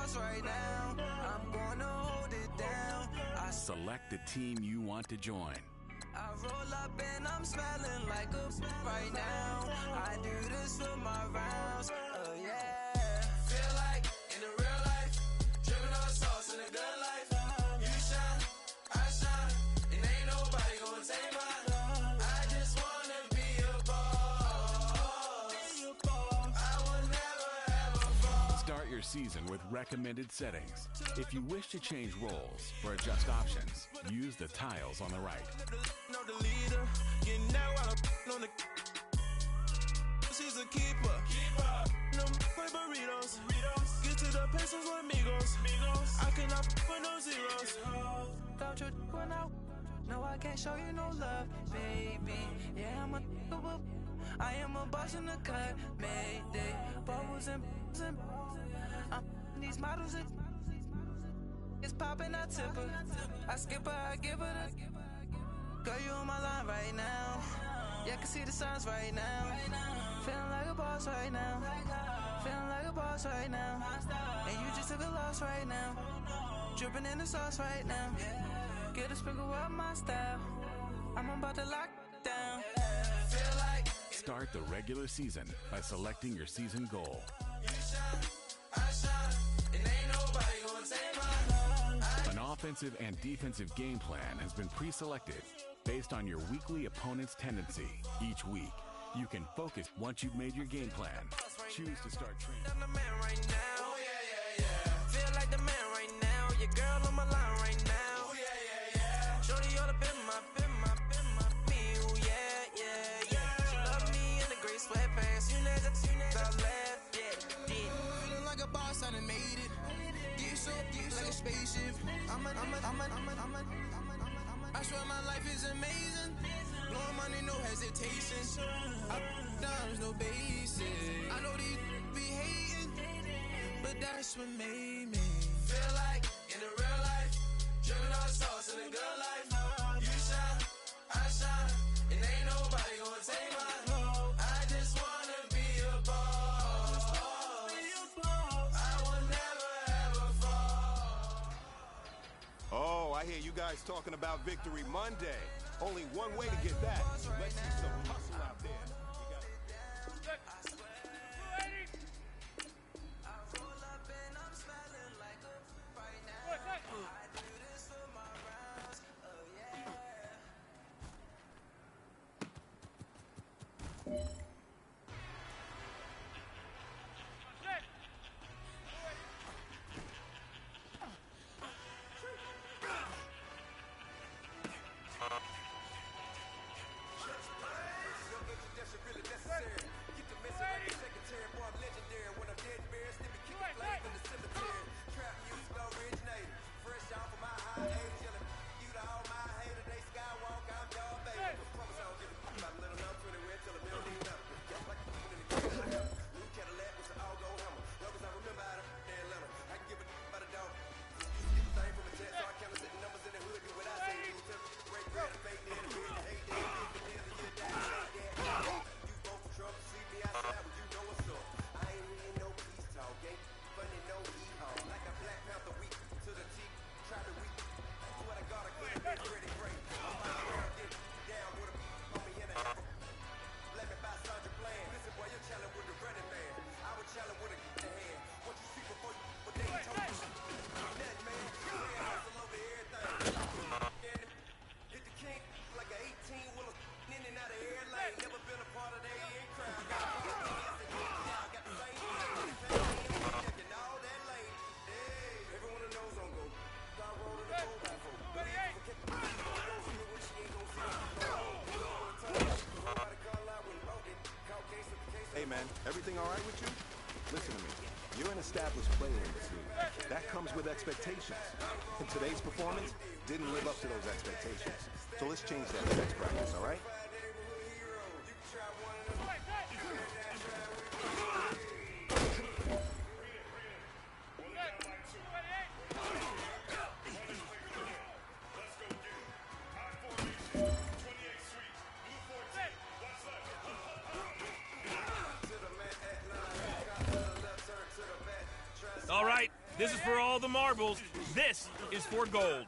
boss right now. I'm gonna hold it down. Select the team you want to join. I roll up and I'm smelling like a right now. I do this for my rounds. Oh yeah. Feel like in the real life, dripping on sauce in the good life. You shine, I shine, and ain't nobody gonna take mine. I just wanna be a boss. I will never ever fall. Start your season with recommended settings. If you wish to change roles or adjust options, use the tiles on the right. Know the leader, getting that while I'm on the. She's a keeper. No play burritos. Get to the pesos with amigos. I cannot put no zeros. Without your one out. No, I can't show you no love, baby. Yeah, I am a boss in the cut. Mayday. Bubbles and I'm these models. It's popping, I tip her. I skip her, I give her the. Girl, you on my line right now. Yeah, I can see the signs right now. Feeling like a boss right now. Feeling like a boss right now. And you just took a loss right now. Dripping in the sauce right now. Get a sprinkle of my style. I'm about to lock down. Feel like Start the regular season by selecting your season goal. you shine, I shine, and ain't nobody gonna take mine. An offensive and defensive game plan has been pre-selected based on your weekly opponent's tendency. Each week, you can focus once you've made your game plan. Choose to start training. I'm the man right now. Oh, yeah. Feel like the man right now. Your girl on my line right now. Oh, yeah. Shorty ought to been my, me. Oh, yeah. She love me in the gray sweatpants. You next, I left, yeah. Feeling like a boss, I done made it. Get so like a spaceship. I swear my life is amazing. Blowing money, no hesitation. Up, downs, no basic. I know these be hating, but that's what made me feel like in the real life, dripping on sauce in the good life. You shine, I shine, and ain't nobody gonna take mine. I just wanna be a boss. I will never ever fall. Oh, I hear you guys talking about Victory Monday. Only one way to get that. Let's see some hustle out there. Hey man, everything all right with you? Listen to me. You're an established player in this league. That comes with expectations. And today's performance didn't live up to those expectations. So let's change that next practice, all right? All right, This is for all the marbles. This is for gold.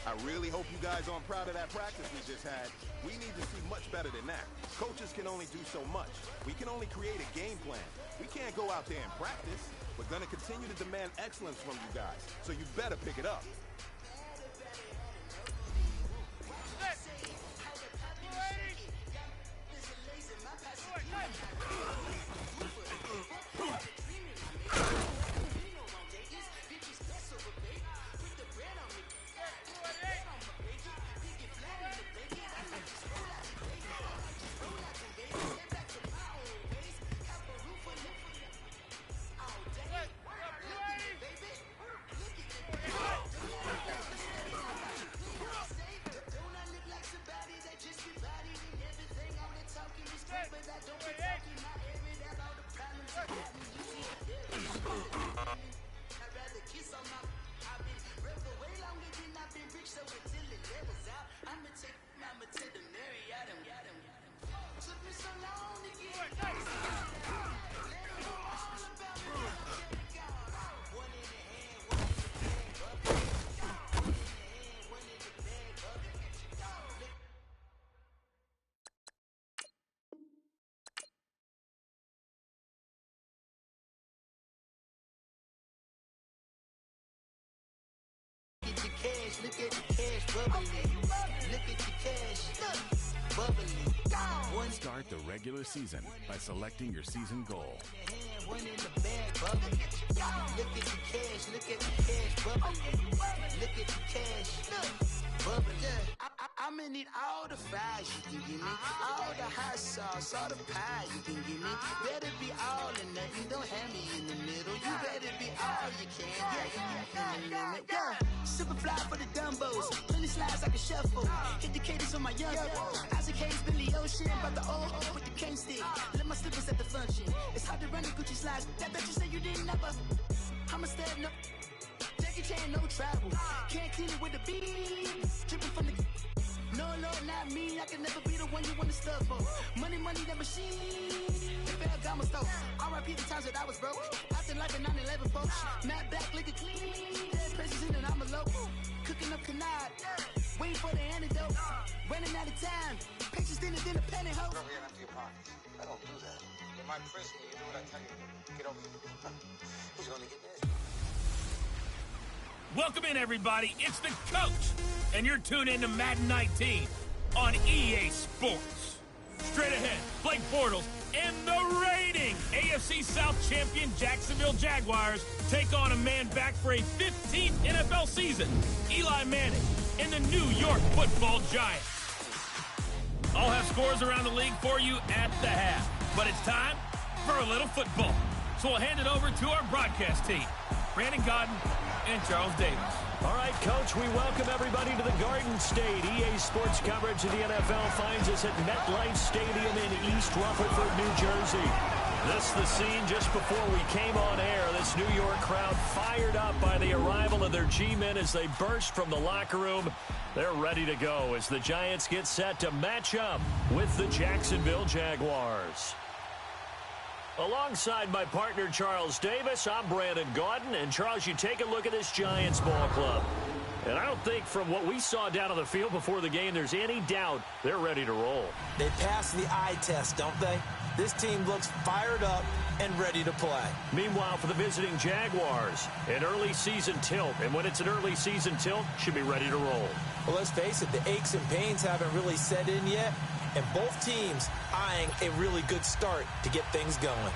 I really hope you guys aren't proud of that practice we just had. We need to see much better than that. Coaches can only do so much. We can only create a game plan. We can't go out there and practice. We're going to continue to demand excellence from you guys, so you better pick it up. cash, look at the cash bubbling. Look at the cash bubbling. Start the regular season by selecting your season goal. One in the bag bubbling. Look at the cash, look at the cash bubbling. Look at the cash bubbling. I'm gonna need all the fries you can give me, all the hot sauce, all the pie you can give me. Better be all or nothing, don't have me in the middle. You better be all you can, yeah. Super fly for the Dumbos, plenty slides like a shuffle. Hit the cadence on my young Isaac Hayes, Billy Ocean, about the old with the cane stick. Let my slippers at the function. It's hard to run the Gucci slides. That bet you say you didn't never. I'm a step no. Jackie Chan, no travel. Can't clean it with the beat. Dripping from the. No, Lord, not me. I can never be the one you want to stuff for. Money, that machine. The fair gamma stove. R.I.P. the times that I was broke. After life in 9/11, folks. Matte black, liquor clean. Dead presents in and I'm a local. Cooking up canard. Waiting for the antidote. Running out of time. Pictures thinner than a penny hoe. Go here empty your pockets. I don't do that. In my prison, you do what I tell you. Get over here. Who's going to get this? Welcome in, everybody. It's the coach, and you're tuned in to Madden 19 on EA Sports. Straight ahead, Blake Bortles and the reigning AFC South champion Jacksonville Jaguars take on a man back for a 15th NFL season, Eli Manning and the New York Football Giants. I'll have scores around the league for you at the half, but it's time for a little football. So we'll hand it over to our broadcast team, Brandon Godden and Charles Davis. All right, Coach, we welcome everybody to the Garden State. EA Sports coverage of the NFL finds us at MetLife Stadium in East Rutherford, New Jersey. This is the scene just before we came on air. This New York crowd fired up by the arrival of their G-men as they burst from the locker room. They're ready to go as the Giants get set to match up with the Jacksonville Jaguars. Alongside my partner, Charles Davis, I'm Brandon Gaudin. And, Charles, you take a look at this Giants ball club. And I don't think from what we saw down on the field before the game there's any doubt they're ready to roll. They pass the eye test, don't they? This team looks fired up and ready to play. Meanwhile, for the visiting Jaguars, an early season tilt. And when it's an early season tilt, should be ready to roll. Well, let's face it, the aches and pains haven't really set in yet. And both teams eyeing a really good start to get things going.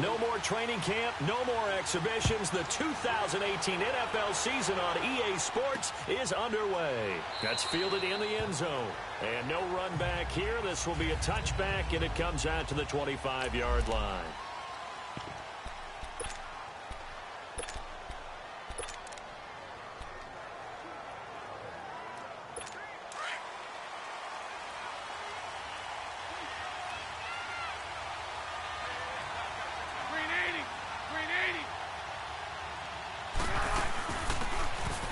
No more training camp, no more exhibitions. The 2018 NFL season on EA Sports is underway. That's fielded in the end zone. And no run back here. This will be a touchback, and it comes out to the 25-yard line.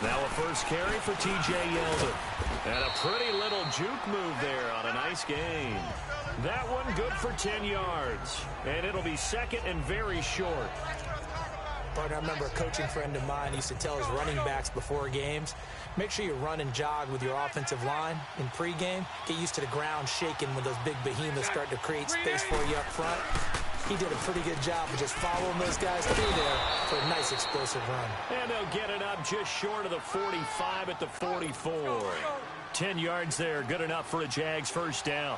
Now a first carry for T.J. Yeldon. And a pretty little juke move there on a nice gain. That one good for 10 yards. And it'll be second and very short. Partner, I remember a coaching friend of mine used to tell his running backs before games, make sure you run and jog with your offensive line in pregame. Get used to the ground shaking when those big behemoths start to create space for you up front. He did a pretty good job of just following those guys through there for a nice explosive run. And they'll get it up just short of the 45 at the 44. 10 yards there, good enough for a Jags first down.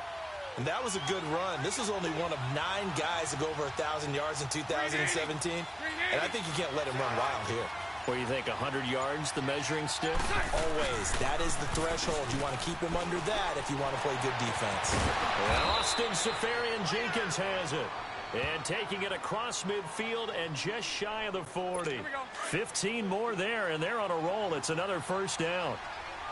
And that was a good run. This was only one of 9 guys to go over 1,000 yards in 2017. And I think you can't let him run wild here. What do you think, 100 yards, the measuring stick? Always. That is the threshold. You want to keep him under that if you want to play good defense. And Austin Safarian-Jenkins has it. And taking it across midfield and just shy of the 40. 15 more there, and they're on a roll. It's another first down.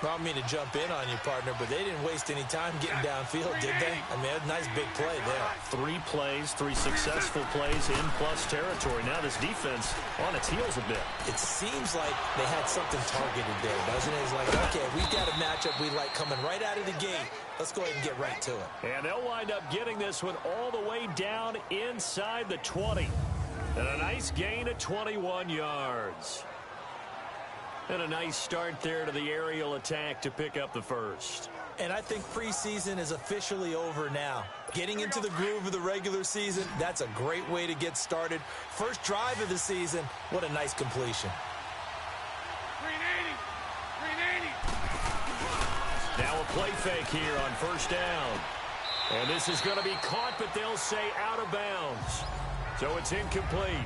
I don't mean to jump in on you, partner, but they didn't waste any time getting downfield, did they? I mean, a nice big play there. 3 plays, 3 successful plays in plus territory. Now this defense on its heels a bit. It seems like they had something targeted there, doesn't it? It's like, okay, we've got a matchup we like coming right out of the gate. Let's go ahead and get right to it. And they'll wind up getting this one all the way down inside the 20. And a nice gain of 21 yards. And a nice start there to the aerial attack to pick up the first. And I think preseason is officially over now. Getting into the groove of the regular season, that's a great way to get started. First drive of the season, what a nice completion. play fake here on first down. And this is going to be caught, but they'll say out of bounds. So it's incomplete.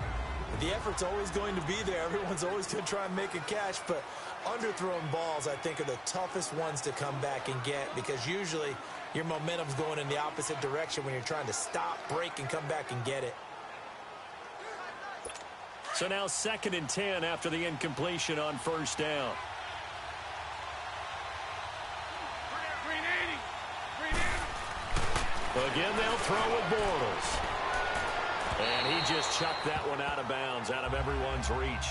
The effort's always going to be there. Everyone's always going to try and make a catch, but underthrown balls, I think, are the toughest ones to come back and get because usually your momentum's going in the opposite direction when you're trying to stop, break, and come back and get it. So now 2nd and 10 after the incompletion on first down. Again, they'll throw with Bortles. And he just chucked that one out of bounds, out of everyone's reach.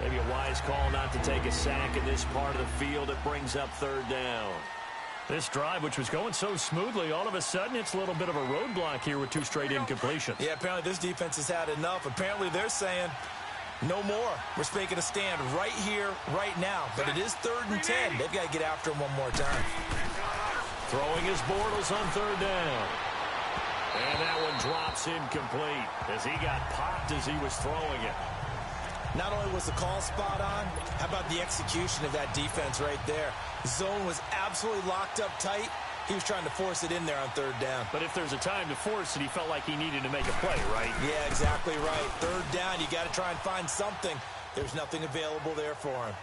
Maybe a wise call not to take a sack in this part of the field. It brings up 3rd down. This drive, which was going so smoothly, all of a sudden it's a little bit of a roadblock here with 2 straight incompletions. Yeah, apparently this defense has had enough. Apparently they're saying no more. We're making a stand right here, right now. But it is 3rd and 10. They've got to get after him one more time. Throwing his Bortles on 3rd down. And that one drops incomplete as he got popped as he was throwing it. Not only was the call spot on, how about the execution of that defense right there? The zone was absolutely locked up tight. He was trying to force it in there on 3rd down. But if there's a time to force it, he felt like he needed to make a play, right? Yeah, exactly right. 3rd down, you got to try and find something. There's nothing available there for him.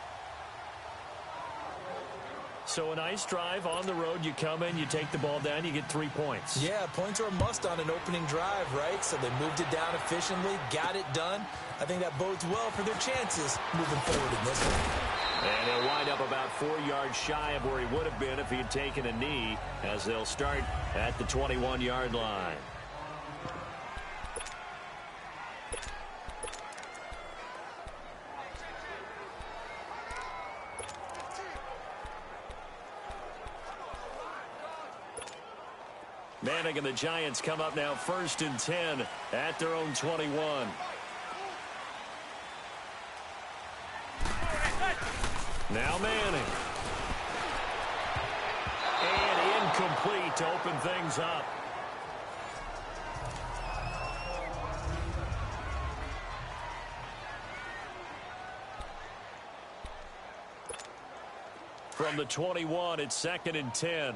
So a nice drive on the road. You come in, you take the ball down, you get 3 points. Yeah, points are a must on an opening drive, right? So they moved it down efficiently, got it done. I think that bodes well for their chances moving forward in this one. And he'll wind up about 4 yards shy of where he would have been if he had taken a knee, as they'll start at the 21-yard line. Manning and the Giants come up now 1st and 10 at their own 21. Now Manning. And incomplete to open things up. From the 21, it's 2nd and 10.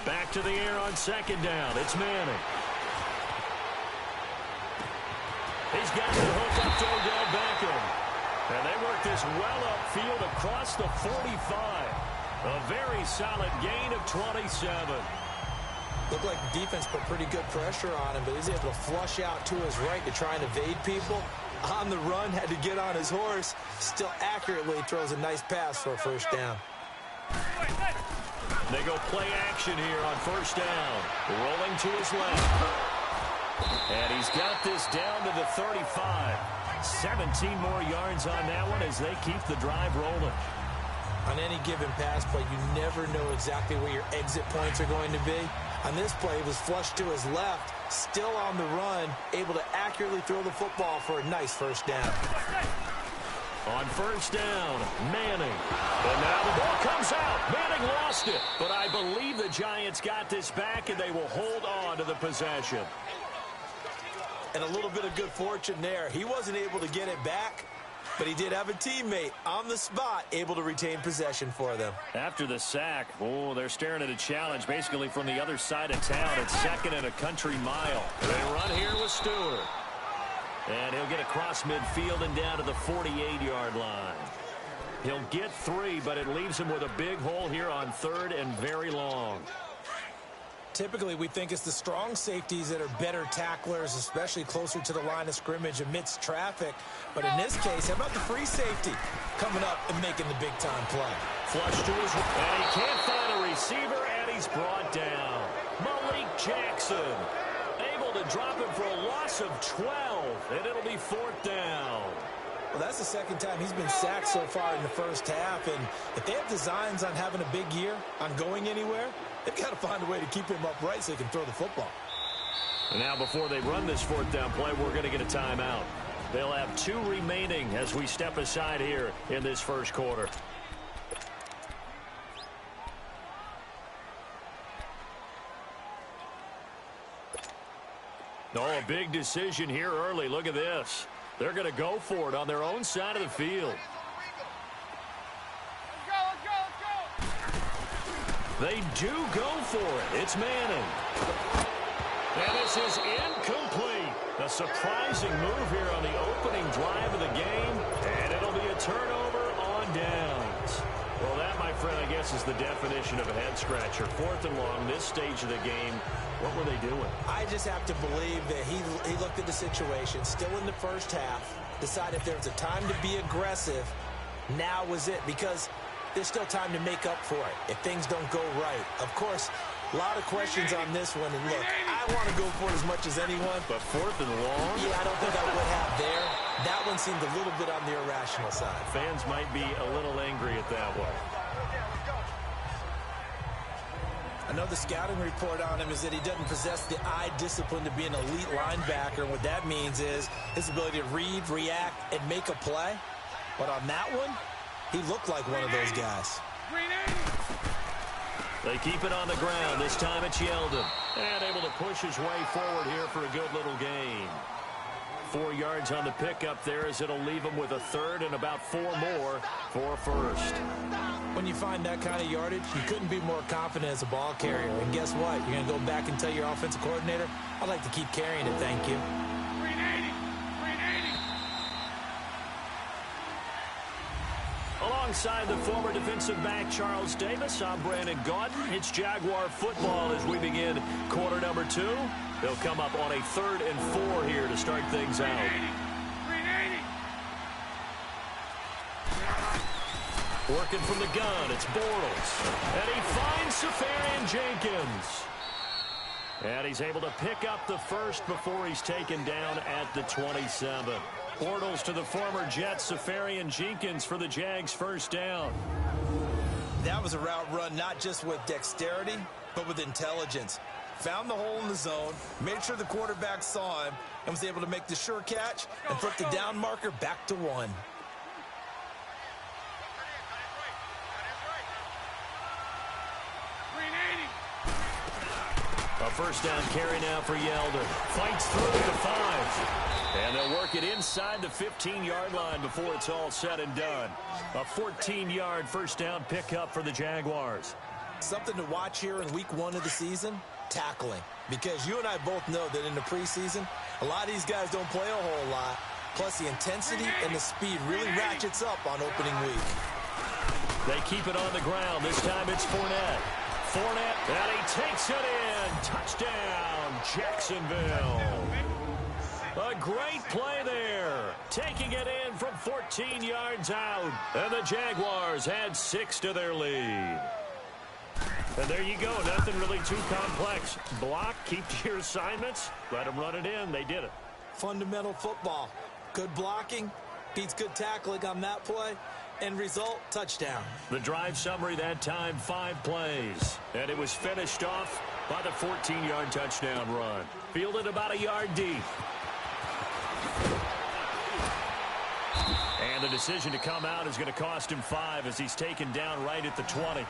Back to the air on 2nd down. It's Manning. He's got the hook up to Odell Beckham. And they work this well upfield across the 45. A very solid gain of 27. Looked like the defense put pretty good pressure on him, but he's able to flush out to his right to try and evade people. On the run, had to get on his horse. Still accurately throws a nice pass for a 1st down. They go play action here on 1st down. Rolling to his left. And he's got this down to the 35. 17 more yards on that one as they keep the drive rolling. On any given pass play, you never know exactly where your exit points are going to be. On this play, it was flushed to his left, still on the run, able to accurately throw the football for a nice 1st down. On 1st down, Manning. And now the ball comes out. Manning lost it. But I believe the Giants got this back, and they will hold on to the possession. And a little bit of good fortune there. He wasn't able to get it back, but he did have a teammate on the spot able to retain possession for them. After the sack, they're staring at a challenge basically from the other side of town. It's 2nd and a country mile. They run here with Stewart. And he'll get across midfield and down to the 48-yard line. He'll get 3, but it leaves him with a big hole here on 3rd and very long. Typically, we think it's the strong safeties that are better tacklers, especially closer to the line of scrimmage amidst traffic. But in this case, how about the free safety coming up and making the big-time play? Flush to his right. And he can't find a receiver, and he's brought down. Malik Jackson able to drop him for a loss of 12, and it'll be 4th down. Well, that's the 2nd time he's been sacked so far in the 1st half, and if they have designs on having a big year, on going anywhere, they've got to find a way to keep him upright so he can throw the football. And now before they run this 4th down play, we're going to get a timeout. They'll have 2 remaining as we step aside here in this 1st quarter. Oh, a big decision here early. Look at this. They're going to go for it on their own side of the field. They do go for it. It's Manning. And this is incomplete. A surprising move here on the opening drive of the game. And it'll be a turnover on downs. Well, that, my friend, I guess is the definition of a head-scratcher. 4th and long, this stage of the game. What were they doing? I just have to believe that he looked at the situation, still in the first half, decided there was a time to be aggressive. Now was it, because there's still time to make up for it if things don't go right. Of course, a lot of questions on this one. And look, I want to go for it as much as anyone. But 4th and long? Yeah, I don't think I would have there. That one seemed a little bit on the irrational side. Fans might be a little angry at that one. Another scouting report on him is that he doesn't possess the eye discipline to be an elite linebacker. What that means is his ability to read, react, and make a play. But on that one, he looked like one of those guys. They keep it on the ground. This time it's Yeldon. And able to push his way forward here for a good little gain. 4 yards on the pickup there as it'll leave him with a third and about 4 more for first. When you find that kind of yardage, you couldn't be more confident as a ball carrier. And guess what? You're going to go back and tell your offensive coordinator, I'd like to keep carrying it, thank you. Alongside the former defensive back Charles Davis, I'm Brandon Gaudin. It's Jaguar football as we begin quarter number 2. They'll come up on a 3rd and 4 here to start things out. Working from the gun, it's Bortles. And he finds Safarian Jenkins. And he's able to pick up the first before he's taken down at the 27. Bortles to the former Jets, Safarian Jenkins for the Jags' first down. That was a route run not just with dexterity, but with intelligence. Found the hole in the zone, made sure the quarterback saw him, and was able to make the sure catch and put the down marker back to 1. A first down carry now for Yeldon. Fights through to 5. And they'll work it inside the 15-yard line before it's all said and done. A 14-yard first down pickup for the Jaguars. Something to watch here in week 1 of the season, tackling. Because you and I both know that in the preseason, a lot of these guys don't play a whole lot. Plus, the intensity and the speed really ratchets up on opening week. They keep it on the ground. This time it's Fournette. Fournette, and he takes it in. Touchdown, Jacksonville. A great play there. Taking it in from 14 yards out. And the Jaguars add 6 to their lead. And there you go. Nothing really too complex. Block, keep to your assignments, let them run it in. They did it. Fundamental football. Good blocking beats good tackling on that play. End result, touchdown. The drive summary that time, 5 plays. And it was finished off by the 14-yard touchdown run. Fielded about a yard deep. And the decision to come out is going to cost him 5 as he's taken down right at the 20.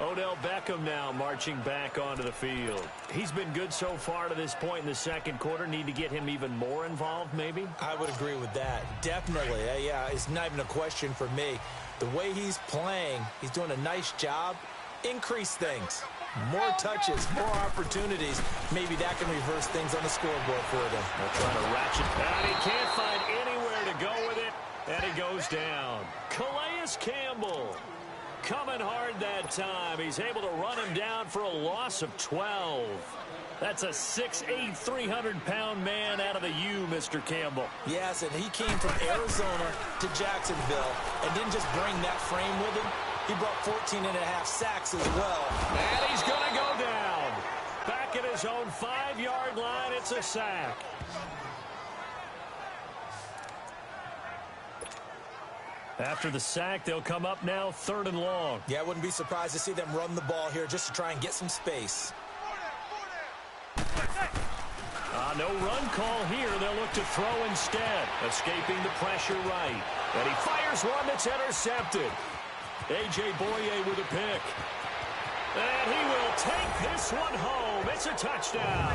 Odell Beckham now marching back onto the field. He's been good so far to this point in the second quarter. Need to get him even more involved, maybe? I would agree with that. Definitely. Yeah, it's not even a question for me. The way he's playing, he's doing a nice job. Increase things. More touches, more opportunities. Maybe that can reverse things on the scoreboard for them. They're trying to ratchet. And he can't find anywhere to go with it. And he goes down. Calais Campbell coming hard that time. He's able to run him down for a loss of 12. That's a 6'8", 300-pound man out of the U, Mr. Campbell. Yes, and he came from Arizona to Jacksonville and didn't just bring that frame with him. He brought 14.5 sacks as well. And he's going to go down. Back at his own 5-yard line, it's a sack. After the sack, they'll come up now 3rd and long. Yeah, I wouldn't be surprised to see them run the ball here just to try and get some space. No run call here. They'll look to throw instead. Escaping the pressure right. And he fires one that's intercepted. A.J. Boye with a pick. And he will take this one home. It's a touchdown.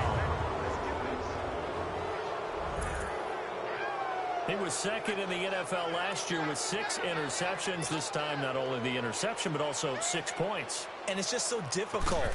He was second in the NFL last year with 6 interceptions. This time, not only the interception, but also 6 points. And it's just so difficult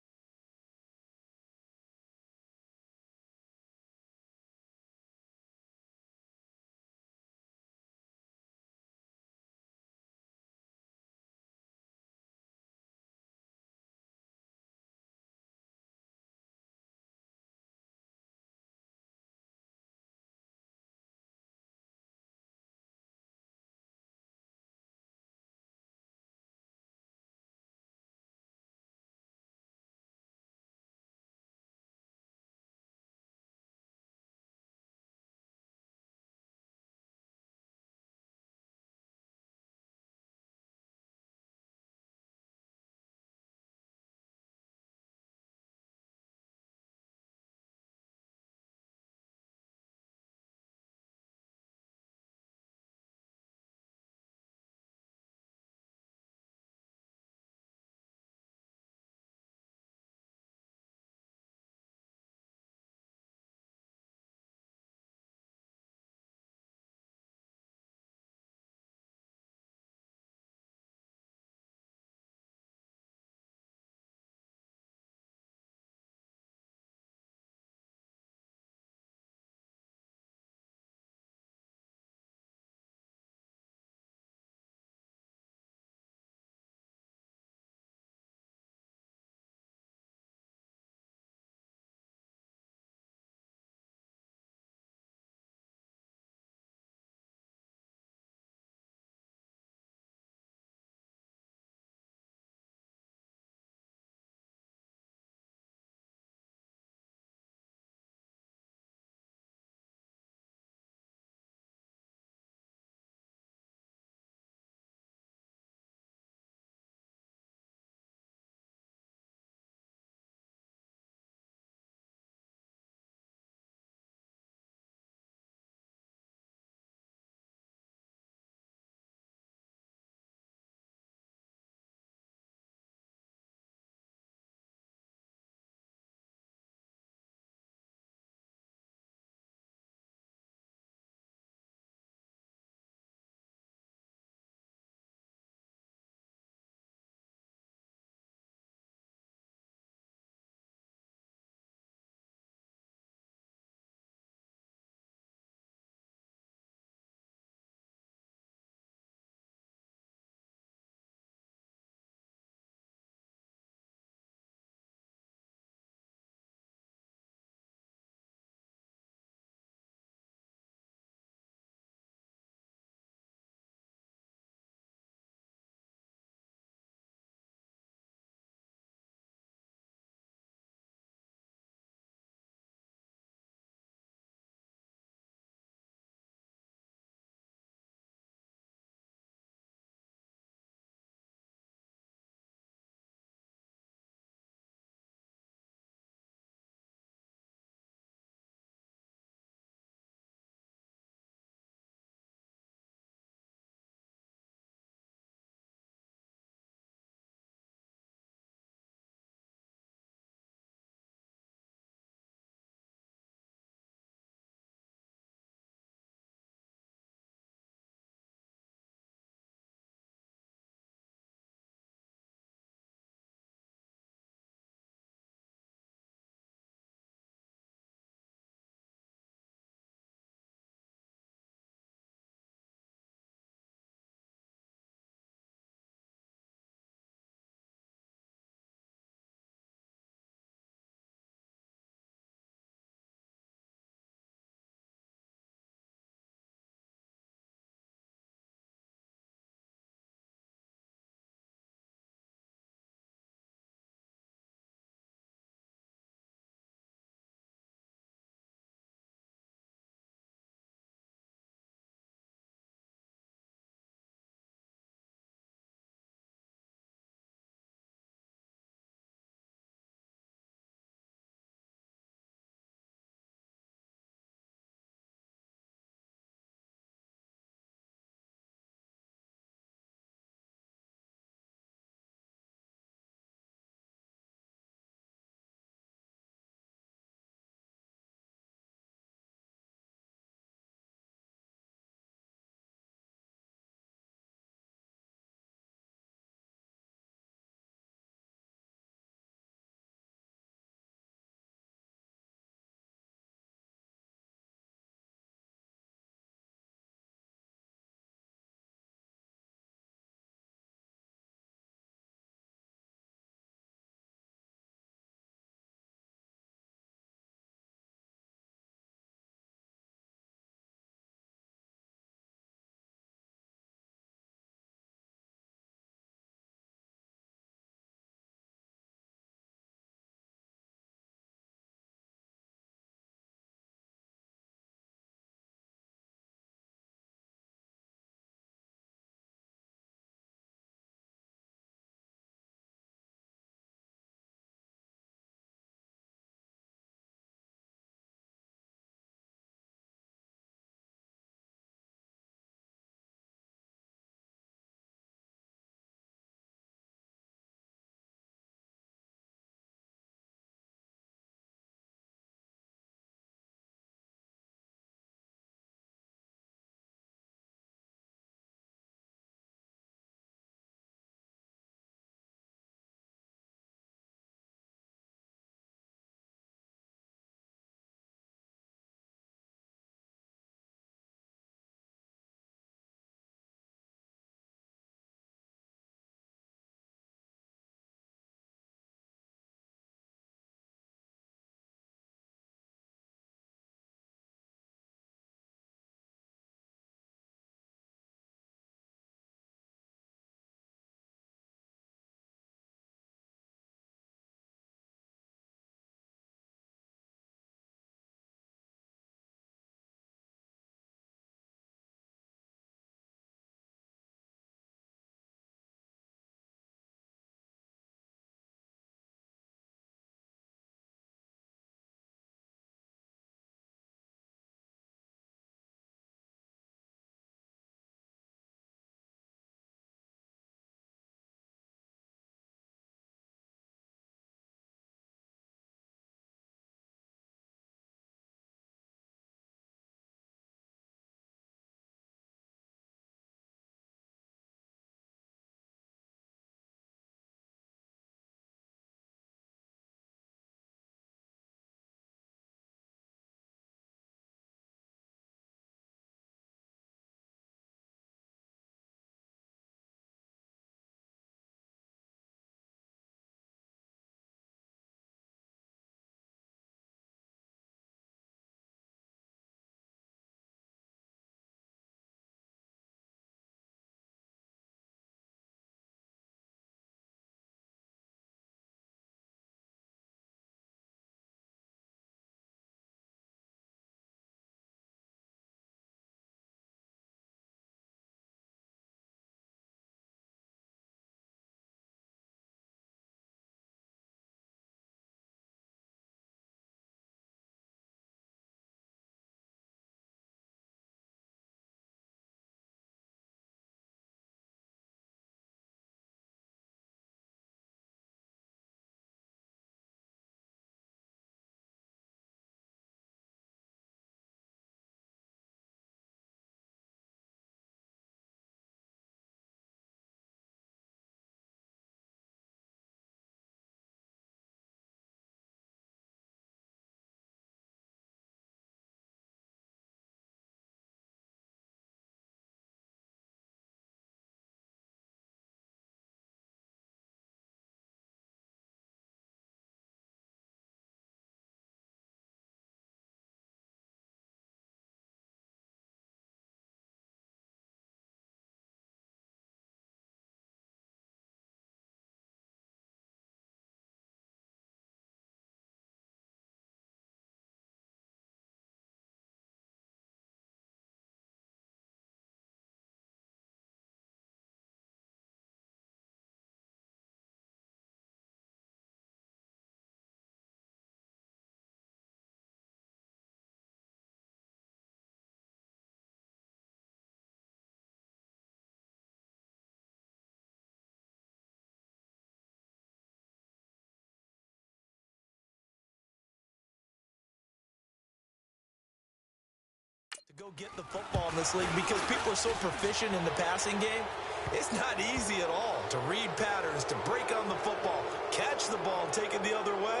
Go get the football in this league because people are so proficient in the passing game. It's not easy at all to read patterns, to break on the football, catch the ball, and take it the other way.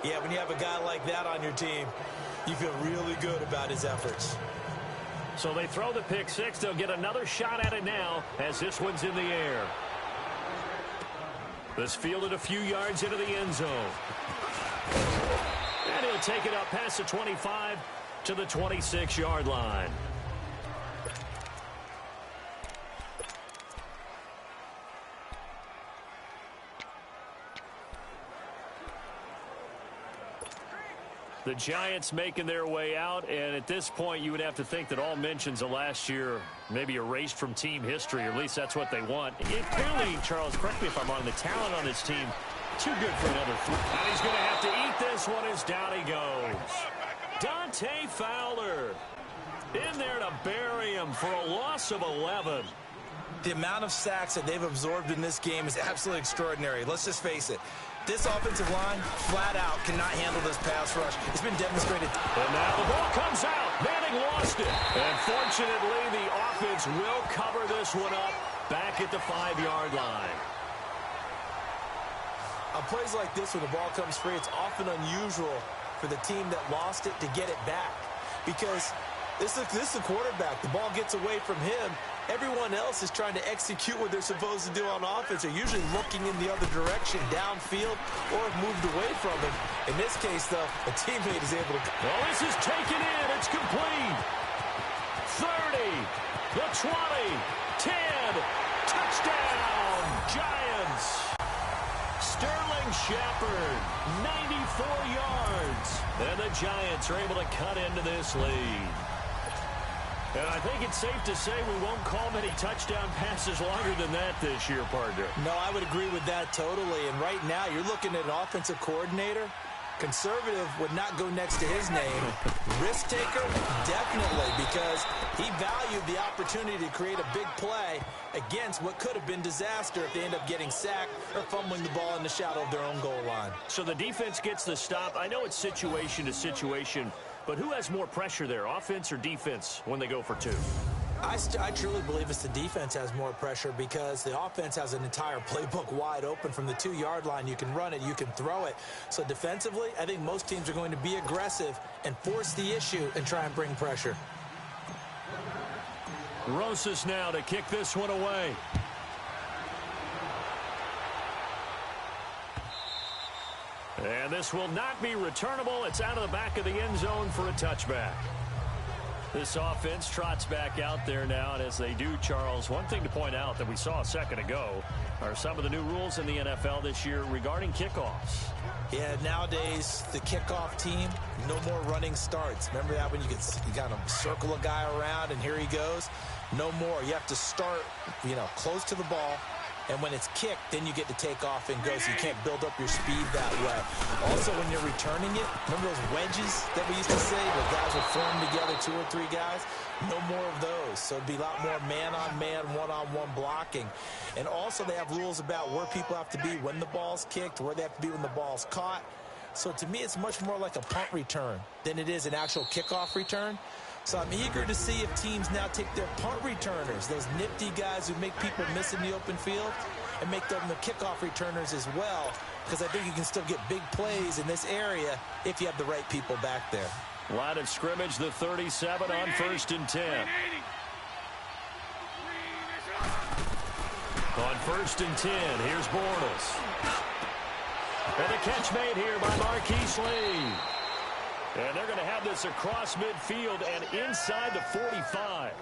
Yeah, when you have a guy like that on your team, you feel really good about his efforts. So they throw the pick six. They'll get another shot at it now as this one's in the air. This fielded a few yards into the end zone. And he'll take it up past the 25 to the 26-yard line. The Giants making their way out, and at this point you would have to think that all mentions of last year maybe erased from team history, or at least that's what they want. Apparently, Charles, correct me if I'm wrong, the talent on this team, too good for another three. And he's going to have to eat this one as down he goes. Dante Fowler in there to bury him for a loss of 11. The amount of sacks that they've absorbed in this game is absolutely extraordinary. Let's just face it. This offensive line, flat out, cannot handle this pass rush. It's been demonstrated. And now the ball comes out. Manning lost it. And fortunately, the offense will cover this one up back at the 5-yard line. On plays like this, when the ball comes free, it's often unusual for the team that lost it to get it back. Because this is the quarterback. The ball gets away from him. Everyone else is trying to execute what they're supposed to do on offense. They're usually looking in the other direction, downfield, or have moved away from him. In this case, though, a teammate is able to... Oh, this is taken in. It's complete. 30, the 20, 10, touchdown, Giants. Sterling Shepard, 94 yards. And the Giants are able to cut into this lead. And I think it's safe to say we won't call many touchdown passes longer than that this year, partner. No, I would agree with that totally. And right now, you're looking at an offensive coordinator. Conservative would not go next to his name. Risk taker, definitely, because he valued the opportunity to create a big play against what could have been disaster if they end up getting sacked or fumbling the ball in the shadow of their own goal line. So the defense gets the stop. I know it's situation to situation, but who has more pressure there, offense or defense, when they go for two? I truly believe it's the defense has more pressure because the offense has an entire playbook wide open from the 2-yard line. You can run it, you can throw it. So defensively, I think most teams are going to be aggressive and force the issue and try and bring pressure. Rosas now to kick this one away. And this will not be returnable. It's out of the back of the end zone for a touchback. This offense trots back out there now, and as they do, Charles, one thing to point out that we saw a second ago are some of the new rules in the NFL this year regarding kickoffs. Yeah, nowadays, the kickoff team, no more running starts. Remember that when you kind of circle a guy around and here he goes? No more. You have to start, close to the ball. And when it's kicked, then you get to take off and go, so you can't build up your speed that way. Also, when you're returning it, remember those wedges that we used to say where guys would form together, 2 or 3 guys? No more of those. So it'd be a lot more man-on-man, one-on-one blocking. And also, they have rules about where people have to be when the ball's kicked, where they have to be when the ball's caught. So to me, it's much more like a punt return than it is an actual kickoff return. So I'm eager to see if teams now take their punt returners, those nifty guys who make people miss in the open field, and make them the kickoff returners as well, because I think you can still get big plays in this area if you have the right people back there. Line of scrimmage, the 37 on 1st and 10. On 1st and 10, here's Bortles. And the catch made here by Marquise Lee. And they're going to have this across midfield and inside the 45.